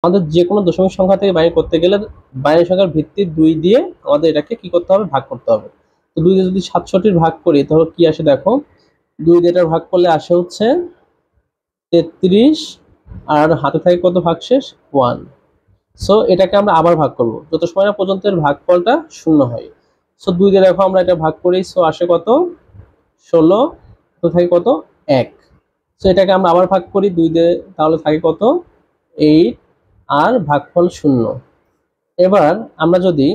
আমাদের যে কোনো দশমিক সংখ্যা থেকে বাইনারি করতে গেলে বাইনারি সংখ্যার ভিত্তি 2 দিয়ে আমাদের এটাকে কি করতে হবে, ভাগ করতে হবে। তো 2 দিয়ে যদি 67 ভাগ করি তাহলে কি আসে দেখো, 2 দিয়ে এটা ভাগ করলে আসে হচ্ছে 33, আর হাতে থাকে কত ভাগশেষ 1। সো এটাকে আমরা আবার ভাগ করব যত সময় না পর্যন্ত এর ভাগফলটা 0 হয়। সো 2 দিয়ে দেখো আমরা এটা ভাগ করি, সো আসে কত 16, তো থাকে কত 1। সো এটাকে আমরা আবার ভাগ করি 2 দিয়ে, তাহলে থাকে কত 8, আর ভাগফল 0। এবার আমরা যদি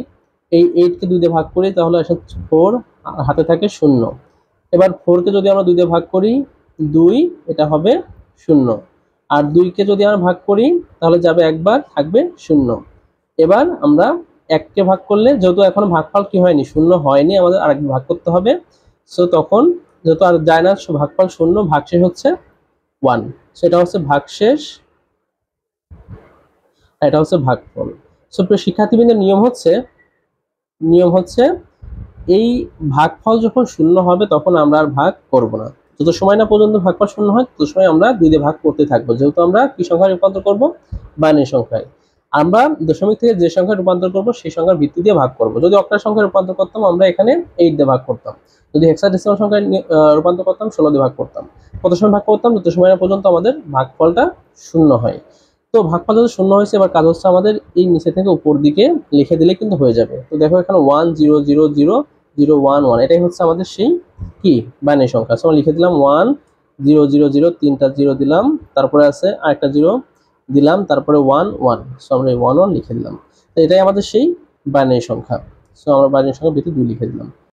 এই 8 কে 2 দিয়ে ভাগ করি তাহলে আসে 4, আর হাতে থাকে 0। এবার 4 কে যদি আমরা 2 দিয়ে ভাগ করি 2, এটা হবে 0। আর 2 কে যদি আমরা ভাগ করি তাহলে যাবে একবার, থাকবে 0। এবার আমরা 1 কে ভাগ করলে, যেহেতু এখনো ভাগফল কি হয়নি, 0 হয়নি, আমাদের আরেকবার ভাগ করতে হবে। সো তখন যেহেতু আর যায় না, ভাগফল 0, ভাগশেষ হচ্ছে 1। সেটা হচ্ছে ভাগশেষ, এটা হচ্ছে ভাগফল। সো প্রিয় শিক্ষার্থীবৃন্দের নিয়ম হচ্ছে এই ভাগফল যখন 0 হবে তখন আমরা আর ভাগ করব না। যত সময় না পর্যন্ত ভাগফল 0 হয় তত সময় আমরা 2 দিয়ে ভাগ করতে থাকবো, যেহেতু আমরা কি সংখ্যায় রূপান্তর করব, বাইনারি সংখ্যায়। আমরা দশমিক থেকে যে সংখ্যায় রূপান্তর করব সেই সংখ্যার ভিত্তি দিয়ে ভাগ করব। যদি অক্টাল সংখ্যায় রূপান্তর করতাম আমরা এখানে 8 দিয়ে ভাগ করতাম, যদি হেক্সাডেসিমাল সংখ্যায় রূপান্তর করতাম 16 দিয়ে ভাগ করতাম। কত সময় ভাগ করতাম, যত সময় না পর্যন্ত আমাদের ভাগফলটা 0 হয়। তো ভাগফল যখন 0 হয়েছে, এবার কাজ হচ্ছে আমাদের এই নিচে থেকে উপর দিকে লিখে দিলে কিন্তু হয়ে যাবে। তো দেখো এখানে 1 0 0 0 0 1 1, এটাই হচ্ছে আমাদের সেই কি বাইনারি সংখ্যা। আমরা লিখে দিলাম 1 0 0 0, 3টা 0 দিলাম, তারপরে আছে আরেকটা 0 দিলাম, তারপরে 1 1। সো আমরা এই 1 1 লিখে দিলাম। তো এটাই আমাদের সেই বাইনারি সংখ্যা। সো আমরা বাইনারি সংখ্যা ভিত্তি 2 লিখে দিলাম।